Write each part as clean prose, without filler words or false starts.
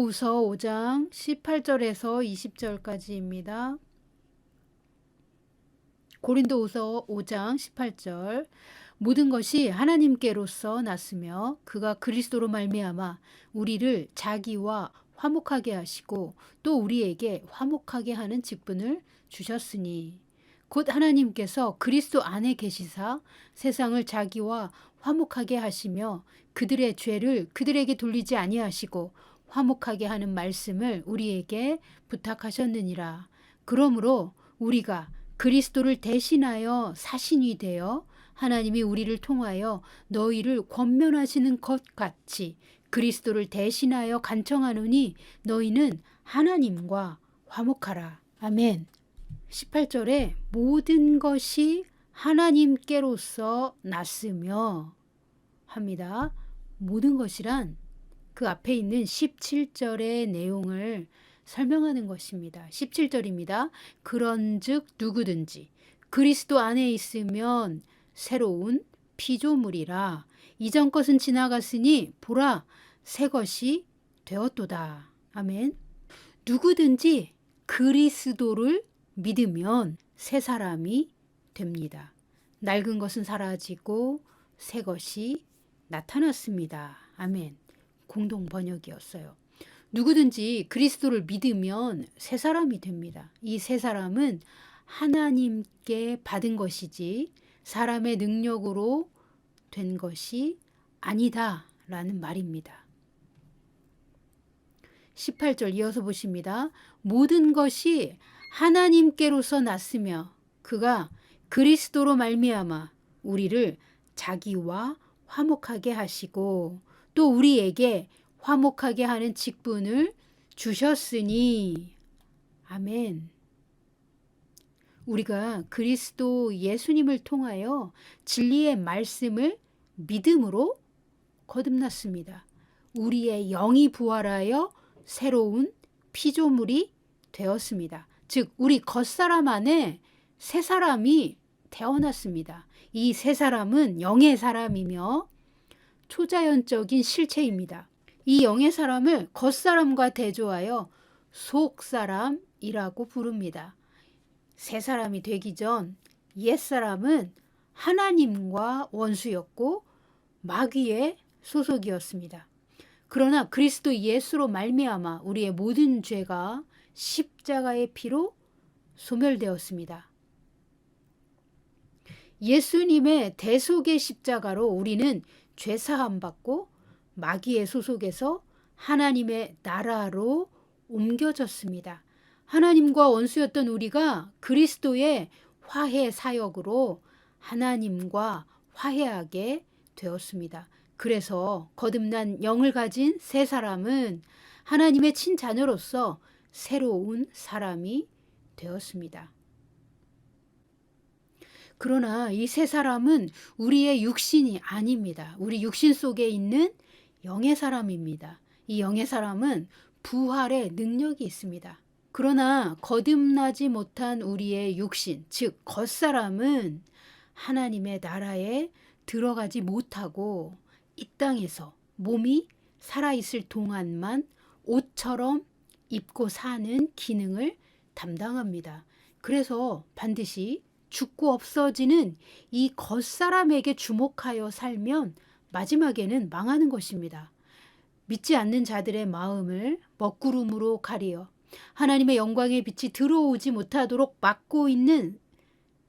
고린도후서 5장 18절에서 20절까지입니다. 고린도후서 5장 18절. 모든 것이 하나님께로서 났으며 그가 그리스도로 말미암아 우리를 자기와 화목하게 하시고 또 우리에게 화목하게 하는 직분을 주셨으니 곧 하나님께서 그리스도 안에 계시사 세상을 자기와 화목하게 하시며 그들의 죄를 그들에게 돌리지 아니하시고 화목하게 하는 말씀을 우리에게 부탁하셨느니라. 그러므로 우리가 그리스도를 대신하여 사신이 되어 하나님이 우리를 통하여 너희를 권면하시는 것 같이 그리스도를 대신하여 간청하노니 너희는 하나님과 화목하라. 아멘. 18절에 모든 것이 하나님께로서 났으며 합니다. 모든 것이란 그 앞에 있는 17절의 내용을 설명하는 것입니다. 17절입니다. 그런즉 누구든지 그리스도 안에 있으면 새로운 피조물이라. 이전 것은 지나갔으니 보라 새 것이 되었도다. 아멘. 누구든지 그리스도를 믿으면 새 사람이 됩니다. 낡은 것은 사라지고 새 것이 나타났습니다. 아멘. 공동 번역이었어요. 누구든지 그리스도를 믿으면 새 사람이 됩니다. 이 새 사람은 하나님께 받은 것이지 사람의 능력으로 된 것이 아니다라는 말입니다. 18절 이어서 보십니다. 모든 것이 하나님께로서 났으며 그가 그리스도로 말미암아 우리를 자기와 화목하게 하시고 또 우리에게 화목하게 하는 직분을 주셨으니 아멘. 우리가 그리스도 예수님을 통하여 진리의 말씀을 믿음으로 거듭났습니다. 우리의 영이 부활하여 새로운 피조물이 되었습니다. 즉 우리 겉사람 안에 새 사람이 태어났습니다. 이 새 사람은 영의 사람이며 초자연적인 실체입니다. 이 영의 사람을 겉사람과 대조하여 속사람이라고 부릅니다. 새 사람이 되기 전 옛사람은 하나님과 원수였고 마귀의 소속이었습니다. 그러나 그리스도 예수로 말미암아 우리의 모든 죄가 십자가의 피로 소멸되었습니다. 예수님의 대속의 십자가로 우리는 죄사함 받고 마귀의 소속에서 하나님의 나라로 옮겨졌습니다. 하나님과 원수였던 우리가 그리스도의 화해 사역으로 하나님과 화해하게 되었습니다. 그래서 거듭난 영을 가진 새 사람은 하나님의 친자녀로서 새로운 사람이 되었습니다. 그러나 이 새 사람은 우리의 육신이 아닙니다. 우리 육신 속에 있는 영의 사람입니다. 이 영의 사람은 부활의 능력이 있습니다. 그러나 거듭나지 못한 우리의 육신, 즉 겉사람은 하나님의 나라에 들어가지 못하고 이 땅에서 몸이 살아있을 동안만 옷처럼 입고 사는 기능을 담당합니다. 그래서 반드시 죽고 없어지는 이 겉사람에게 주목하여 살면 마지막에는 망하는 것입니다. 믿지 않는 자들의 마음을 먹구름으로 가리어 하나님의 영광의 빛이 들어오지 못하도록 막고 있는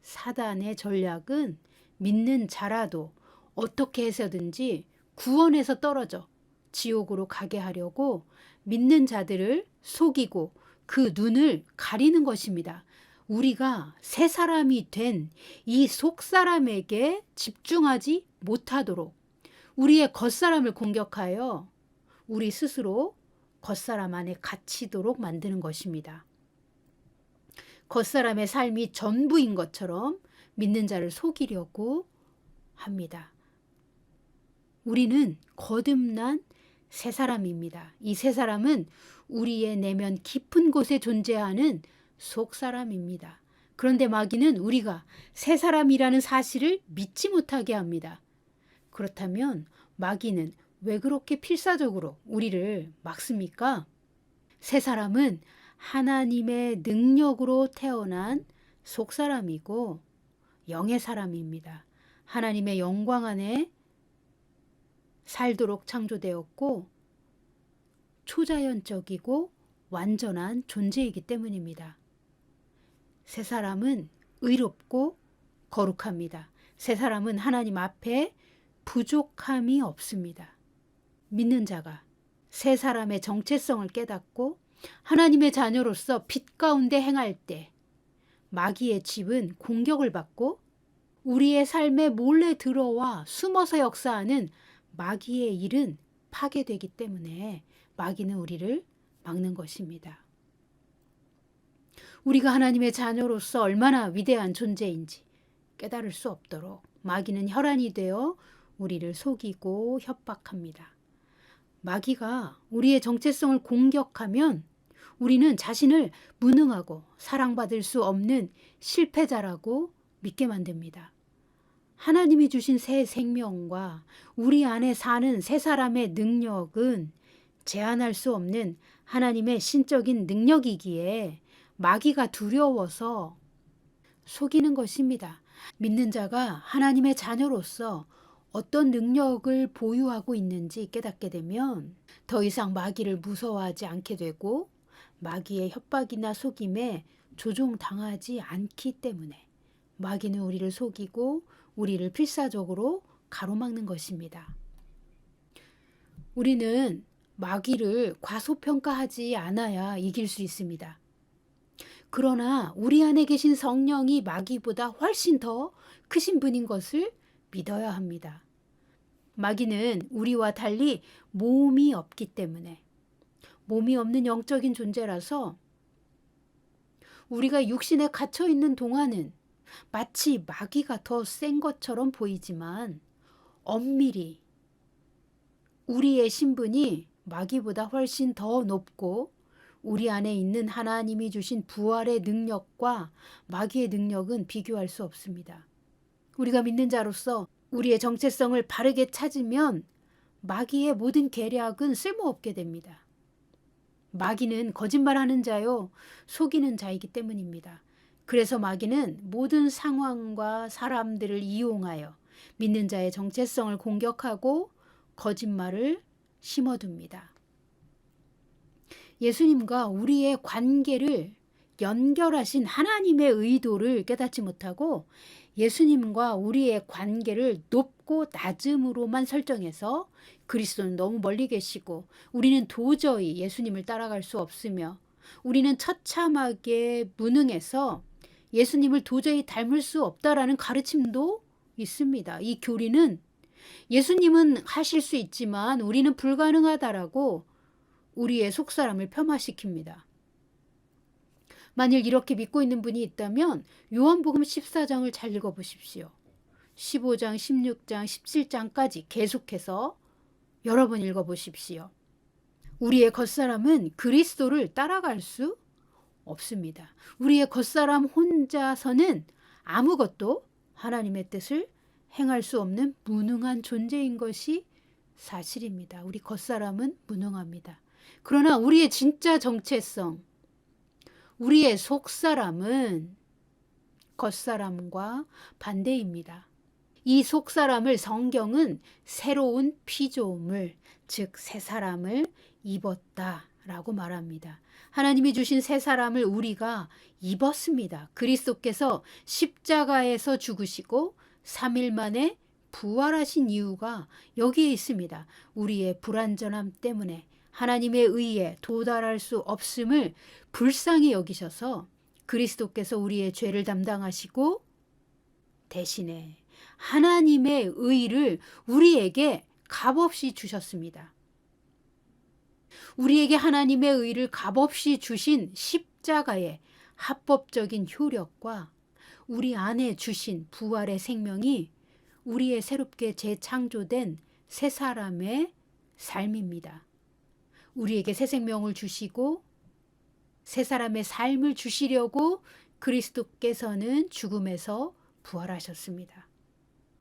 사단의 전략은 믿는 자라도 어떻게 해서든지 구원에서 떨어져 지옥으로 가게 하려고 믿는 자들을 속이고 그 눈을 가리는 것입니다. 우리가 새 사람이 된 이 속사람에게 집중하지 못하도록 우리의 겉사람을 공격하여 우리 스스로 겉사람 안에 갇히도록 만드는 것입니다. 겉사람의 삶이 전부인 것처럼 믿는 자를 속이려고 합니다. 우리는 거듭난 새 사람입니다. 이 새 사람은 우리의 내면 깊은 곳에 존재하는 속사람입니다. 그런데 마귀는 우리가 새 사람이라는 사실을 믿지 못하게 합니다. 그렇다면 마귀는 왜 그렇게 필사적으로 우리를 막습니까? 새 사람은 하나님의 능력으로 태어난 속사람이고 영의 사람입니다. 하나님의 영광 안에 살도록 창조되었고 초자연적이고 완전한 존재이기 때문입니다. 새 사람은 의롭고 거룩합니다. 새 사람은 하나님 앞에 부족함이 없습니다. 믿는 자가 새 사람의 정체성을 깨닫고 하나님의 자녀로서 빛 가운데 행할 때 마귀의 집은 공격을 받고 우리의 삶에 몰래 들어와 숨어서 역사하는 마귀의 일은 파괴되기 때문에 마귀는 우리를 막는 것입니다. 우리가 하나님의 자녀로서 얼마나 위대한 존재인지 깨달을 수 없도록 마귀는 혈안이 되어 우리를 속이고 협박합니다. 마귀가 우리의 정체성을 공격하면 우리는 자신을 무능하고 사랑받을 수 없는 실패자라고 믿게 만듭니다. 하나님이 주신 새 생명과 우리 안에 사는 새 사람의 능력은 제한할 수 없는 하나님의 신적인 능력이기에 마귀가 두려워서 속이는 것입니다. 믿는 자가 하나님의 자녀로서 어떤 능력을 보유하고 있는지 깨닫게 되면 더 이상 마귀를 무서워하지 않게 되고 마귀의 협박이나 속임에 조종당하지 않기 때문에 마귀는 우리를 속이고 우리를 필사적으로 가로막는 것입니다. 우리는 마귀를 과소평가하지 않아야 이길 수 있습니다. 그러나 우리 안에 계신 성령이 마귀보다 훨씬 더 크신 분인 것을 믿어야 합니다. 마귀는 우리와 달리 몸이 없기 때문에 몸이 없는 영적인 존재라서 우리가 육신에 갇혀 있는 동안은 마치 마귀가 더 센 것처럼 보이지만 엄밀히 우리의 신분이 마귀보다 훨씬 더 높고 우리 안에 있는 하나님이 주신 부활의 능력과 마귀의 능력은 비교할 수 없습니다. 우리가 믿는 자로서 우리의 정체성을 바르게 찾으면 마귀의 모든 계략은 쓸모없게 됩니다. 마귀는 거짓말하는 자요 속이는 자이기 때문입니다. 그래서 마귀는 모든 상황과 사람들을 이용하여 믿는 자의 정체성을 공격하고 거짓말을 심어둡니다. 예수님과 우리의 관계를 연결하신 하나님의 의도를 깨닫지 못하고 예수님과 우리의 관계를 높고 낮음으로만 설정해서 그리스도는 너무 멀리 계시고 우리는 도저히 예수님을 따라갈 수 없으며 우리는 처참하게 무능해서 예수님을 도저히 닮을 수 없다라는 가르침도 있습니다. 이 교리는 예수님은 하실 수 있지만 우리는 불가능하다라고 우리의 속사람을 폄하시킵니다. 만일 이렇게 믿고 있는 분이 있다면 요한복음 14장을 잘 읽어보십시오. 15장, 16장, 17장까지 계속해서 여러 번 읽어보십시오. 우리의 겉사람은 그리스도를 따라갈 수 없습니다. 우리의 겉사람 혼자서는 아무것도 하나님의 뜻을 행할 수 없는 무능한 존재인 것이 사실입니다. 우리 겉사람은 무능합니다. 그러나 우리의 진짜 정체성, 우리의 속사람은 겉사람과 반대입니다. 이 속사람을 성경은 새로운 피조물, 즉 새 사람을 입었다라고 말합니다. 하나님이 주신 새 사람을 우리가 입었습니다. 그리스도께서 십자가에서 죽으시고 3일 만에 부활하신 이유가 여기에 있습니다. 우리의 불완전함 때문에 하나님의 의에 도달할 수 없음을 불쌍히 여기셔서 그리스도께서 우리의 죄를 담당하시고 대신에 하나님의 의를 우리에게 값없이 주셨습니다. 우리에게 하나님의 의를 값없이 주신 십자가의 합법적인 효력과 우리 안에 주신 부활의 생명이 우리의 새롭게 재창조된 새 사람의 삶입니다. 우리에게 새 생명을 주시고 새 사람의 삶을 주시려고 그리스도께서는 죽음에서 부활하셨습니다.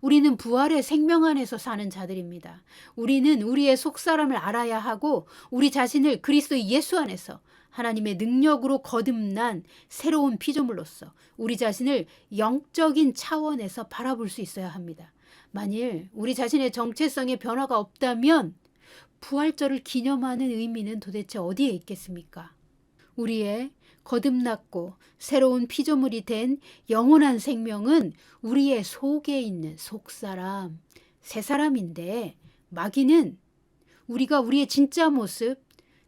우리는 부활의 생명 안에서 사는 자들입니다. 우리는 우리의 속사람을 알아야 하고 우리 자신을 그리스도 예수 안에서 하나님의 능력으로 거듭난 새로운 피조물로서 우리 자신을 영적인 차원에서 바라볼 수 있어야 합니다. 만일 우리 자신의 정체성에 변화가 없다면 부활절을 기념하는 의미는 도대체 어디에 있겠습니까? 우리의 거듭났고 새로운 피조물이 된 영원한 생명은 우리의 속에 있는 속사람, 새사람인데 마귀는 우리가 우리의 진짜 모습,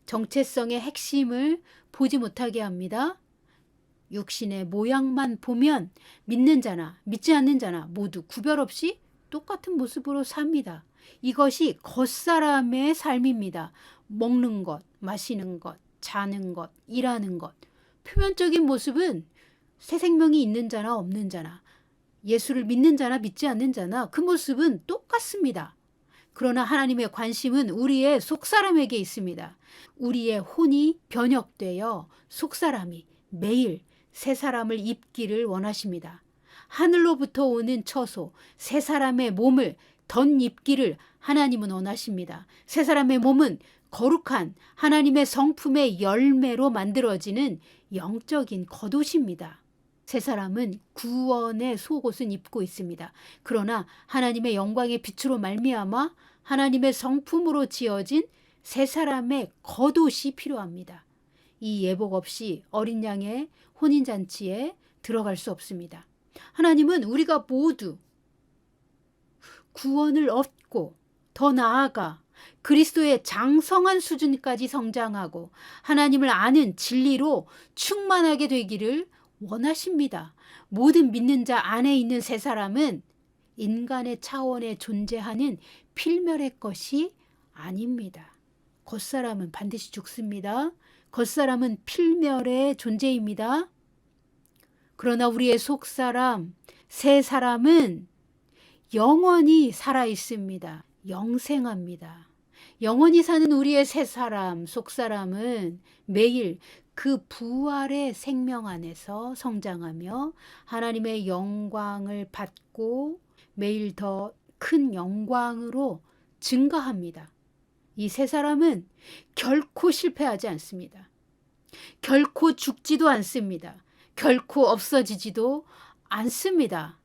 정체성의 핵심을 보지 못하게 합니다. 육신의 모양만 보면 믿는 자나 믿지 않는 자나 모두 구별 없이 똑같은 모습으로 삽니다. 이것이 겉사람의 삶입니다. 먹는 것, 마시는 것, 자는 것, 일하는 것. 표면적인 모습은 새 생명이 있는 자나 없는 자나 예수를 믿는 자나 믿지 않는 자나 그 모습은 똑같습니다. 그러나 하나님의 관심은 우리의 속사람에게 있습니다. 우리의 혼이 변혁되어 속사람이 매일 새 사람을 입기를 원하십니다. 하늘로부터 오는 처소, 새 사람의 몸을 덧입기를 하나님은 원하십니다. 새 사람의 몸은 거룩한 하나님의 성품의 열매로 만들어지는 영적인 겉옷입니다. 새 사람은 구원의 속옷은 입고 있습니다. 그러나 하나님의 영광의 빛으로 말미암아 하나님의 성품으로 지어진 새 사람의 겉옷이 필요합니다. 이 예복 없이 어린 양의 혼인잔치에 들어갈 수 없습니다. 하나님은 우리가 모두 구원을 얻고 더 나아가 그리스도의 장성한 수준까지 성장하고 하나님을 아는 진리로 충만하게 되기를 원하십니다. 모든 믿는 자 안에 있는 새 사람은 인간의 차원에 존재하는 필멸의 것이 아닙니다. 겉사람은 반드시 죽습니다. 겉사람은 필멸의 존재입니다. 그러나 우리의 속사람, 새 사람은 영원히 살아 있습니다. 영생합니다. 영원히 사는 우리의 새 사람, 속사람은 매일 그 부활의 생명 안에서 성장하며 하나님의 영광을 받고 매일 더 큰 영광으로 증가합니다. 이 새 사람은 결코 실패하지 않습니다. 결코 죽지도 않습니다. 결코 없어지지도 않습니다.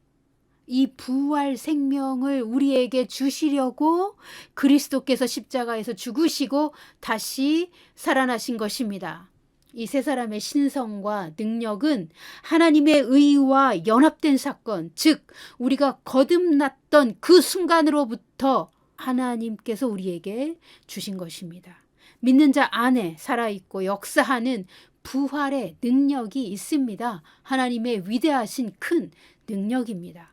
이 부활 생명을 우리에게 주시려고 그리스도께서 십자가에서 죽으시고 다시 살아나신 것입니다. 이 세 사람의 신성과 능력은 하나님의 의와 연합된 사건, 즉 우리가 거듭났던 그 순간으로부터 하나님께서 우리에게 주신 것입니다. 믿는 자 안에 살아있고 역사하는 부활의 능력이 있습니다. 하나님의 위대하신 큰 능력입니다.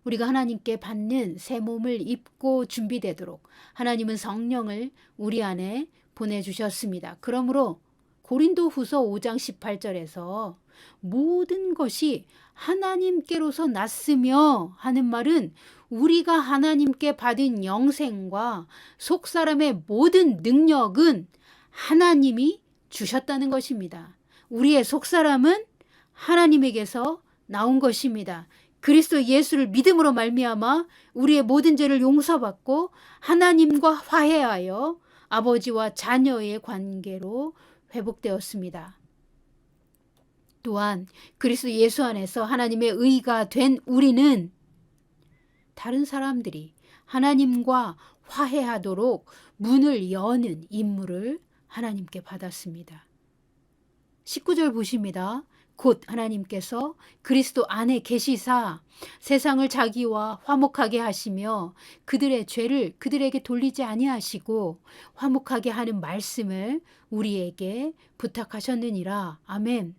우리가 하나님께 받는 새 몸을 입고 준비되도록 하나님은 성령을 우리 안에 보내주셨습니다. 그러므로 고린도후서 5장 18절에서 모든 것이 하나님께로서 났으며 하는 말은 우리가 하나님께 받은 영생과 속사람의 모든 능력은 하나님이 주셨다는 것입니다. 우리의 속사람은 하나님에게서 나온 것입니다. 그리스도 예수를 믿음으로 말미암아 우리의 모든 죄를 용서받고 하나님과 화해하여 아버지와 자녀의 관계로 회복되었습니다. 또한 그리스도 예수 안에서 하나님의 의가 된 우리는 다른 사람들이 하나님과 화해하도록 문을 여는 임무를 하나님께 받았습니다. 19절 보십니다. 곧 하나님께서 그리스도 안에 계시사 세상을 자기와 화목하게 하시며 그들의 죄를 그들에게 돌리지 아니하시고 화목하게 하는 말씀을 우리에게 부탁하셨느니라. 아멘.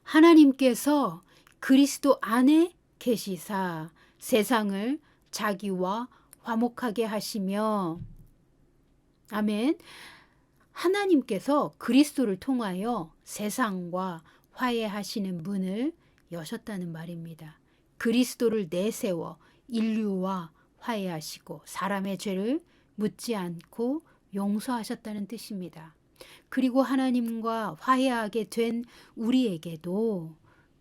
하나님께서 그리스도 안에 계시사 세상을 자기와 화목하게 하시며 아멘. 하나님께서 그리스도를 통하여 세상과 화해하시는 문을 여셨다는 말입니다. 그리스도를 내세워 인류와 화해하시고 사람의 죄를 묻지 않고 용서하셨다는 뜻입니다. 그리고 하나님과 화해하게 된 우리에게도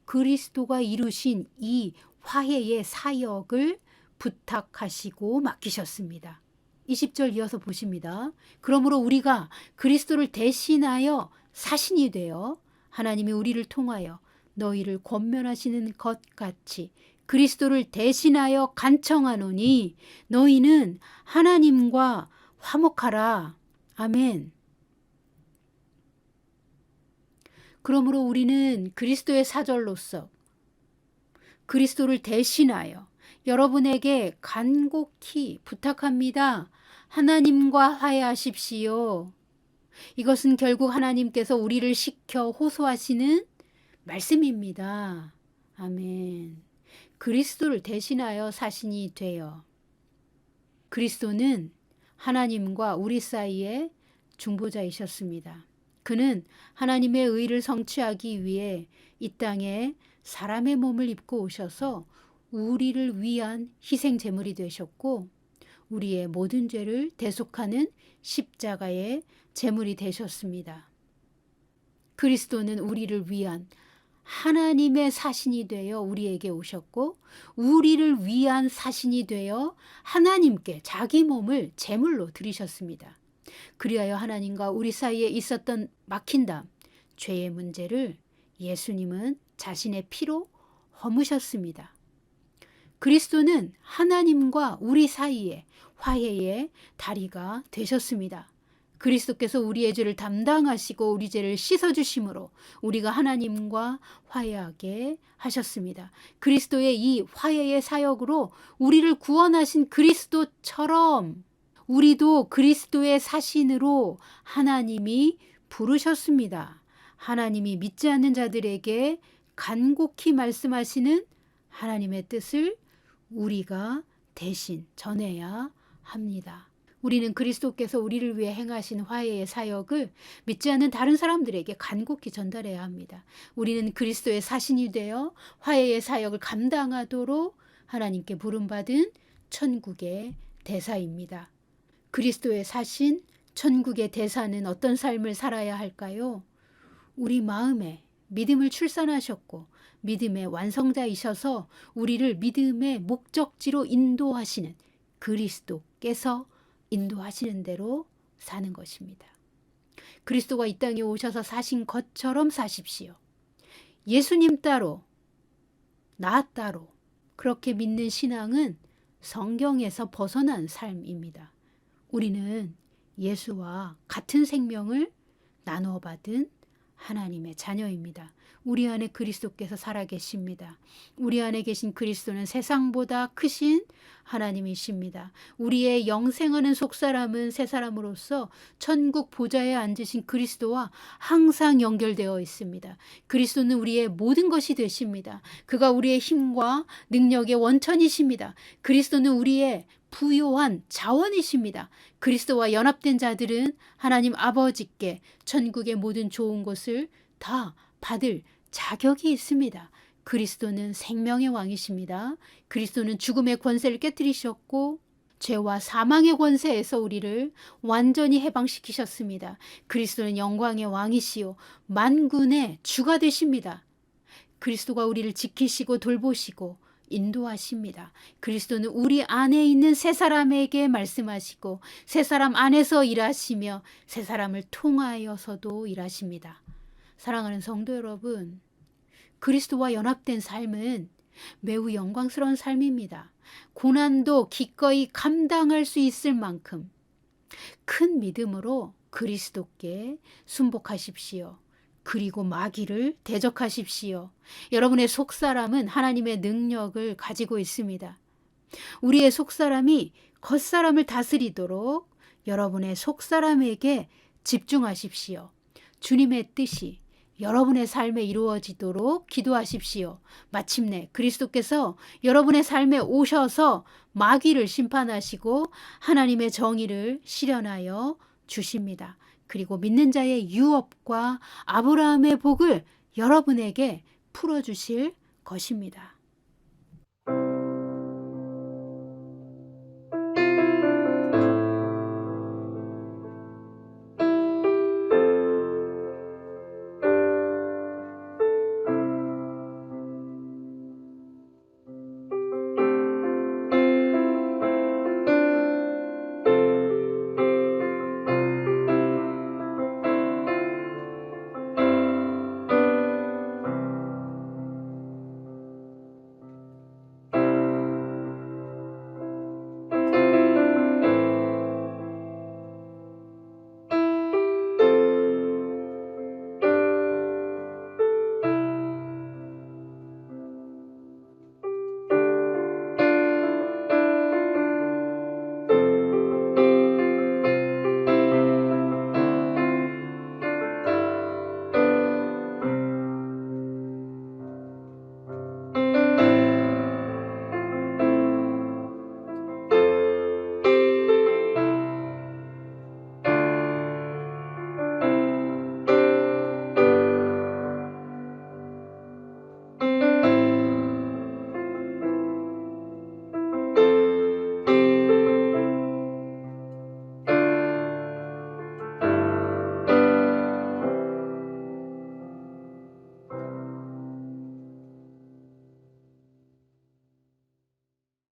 그리스도가 이루신 이 화해의 사역을 부탁하시고 맡기셨습니다. 20절 이어서 보십니다. 그러므로 우리가 그리스도를 대신하여 사신이 되어 하나님이 우리를 통하여 너희를 권면하시는 것 같이 그리스도를 대신하여 간청하노니 너희는 하나님과 화목하라. 아멘. 그러므로 우리는 그리스도의 사절로서 그리스도를 대신하여 여러분에게 간곡히 부탁합니다. 하나님과 화해하십시오. 이것은 결국 하나님께서 우리를 시켜 호소하시는 말씀입니다. 아멘. 그리스도를 대신하여 사신이 되어 그리스도는 하나님과 우리 사이의 중보자이셨습니다. 그는 하나님의 의를 성취하기 위해 이 땅에 사람의 몸을 입고 오셔서 우리를 위한 희생 제물이 되셨고 우리의 모든 죄를 대속하는 십자가의 제물이 되셨습니다. 그리스도는 우리를 위한 하나님의 사신이 되어 우리에게 오셨고 우리를 위한 사신이 되어 하나님께 자기 몸을 제물로 드리셨습니다. 그리하여 하나님과 우리 사이에 있었던 막힌담, 죄의 문제를 예수님은 자신의 피로 허무셨습니다. 그리스도는 하나님과 우리 사이에 화해의 다리가 되셨습니다. 그리스도께서 우리의 죄를 담당하시고 우리 죄를 씻어주심으로 우리가 하나님과 화해하게 하셨습니다. 그리스도의 이 화해의 사역으로 우리를 구원하신 그리스도처럼 우리도 그리스도의 사신으로 하나님이 부르셨습니다. 하나님이 믿지 않는 자들에게 간곡히 말씀하시는 하나님의 뜻을 우리가 대신 전해야 합니다. 우리는 그리스도께서 우리를 위해 행하신 화해의 사역을 믿지 않는 다른 사람들에게 간곡히 전달해야 합니다. 우리는 그리스도의 사신이 되어 화해의 사역을 감당하도록 하나님께 부름받은 천국의 대사입니다. 그리스도의 사신, 천국의 대사는 어떤 삶을 살아야 할까요? 우리 마음에 믿음을 출산하셨고 믿음의 완성자이셔서 우리를 믿음의 목적지로 인도하시는 그리스도께서 인도하시는 대로 사는 것입니다. 그리스도가 이 땅에 오셔서 사신 것처럼 사십시오. 예수님 따로, 나 따로 그렇게 믿는 신앙은 성경에서 벗어난 삶입니다. 우리는 예수와 같은 생명을 나누어 받은 하나님의 자녀입니다. 우리 안에 그리스도께서 살아계십니다. 우리 안에 계신 그리스도는 세상보다 크신 하나님이십니다. 우리의 영생하는 속사람은 새 사람으로서 천국 보좌에 앉으신 그리스도와 항상 연결되어 있습니다. 그리스도는 우리의 모든 것이 되십니다. 그가 우리의 힘과 능력의 원천이십니다. 그리스도는 우리의 부요한 자원이십니다. 그리스도와 연합된 자들은 하나님 아버지께 천국의 모든 좋은 것을 다 받을 자격이 있습니다. 그리스도는 생명의 왕이십니다. 그리스도는 죽음의 권세를 깨뜨리셨고 죄와 사망의 권세에서 우리를 완전히 해방시키셨습니다. 그리스도는 영광의 왕이시요 만군의 주가 되십니다. 그리스도가 우리를 지키시고 돌보시고 인도하십니다. 그리스도는 우리 안에 있는 새 사람에게 말씀하시고 새 사람 안에서 일하시며 새 사람을 통하여서도 일하십니다. 사랑하는 성도 여러분, 그리스도와 연합된 삶은 매우 영광스러운 삶입니다. 고난도 기꺼이 감당할 수 있을 만큼 큰 믿음으로 그리스도께 순복하십시오. 그리고 마귀를 대적하십시오. 여러분의 속사람은 하나님의 능력을 가지고 있습니다. 우리의 속사람이 겉사람을 다스리도록 여러분의 속사람에게 집중하십시오. 주님의 뜻이 여러분의 삶에 이루어지도록 기도하십시오. 마침내 그리스도께서 여러분의 삶에 오셔서 마귀를 심판하시고 하나님의 정의를 실현하여 주십니다. 그리고 믿는 자의 유업과 아브라함의 복을 여러분에게 풀어주실 것입니다.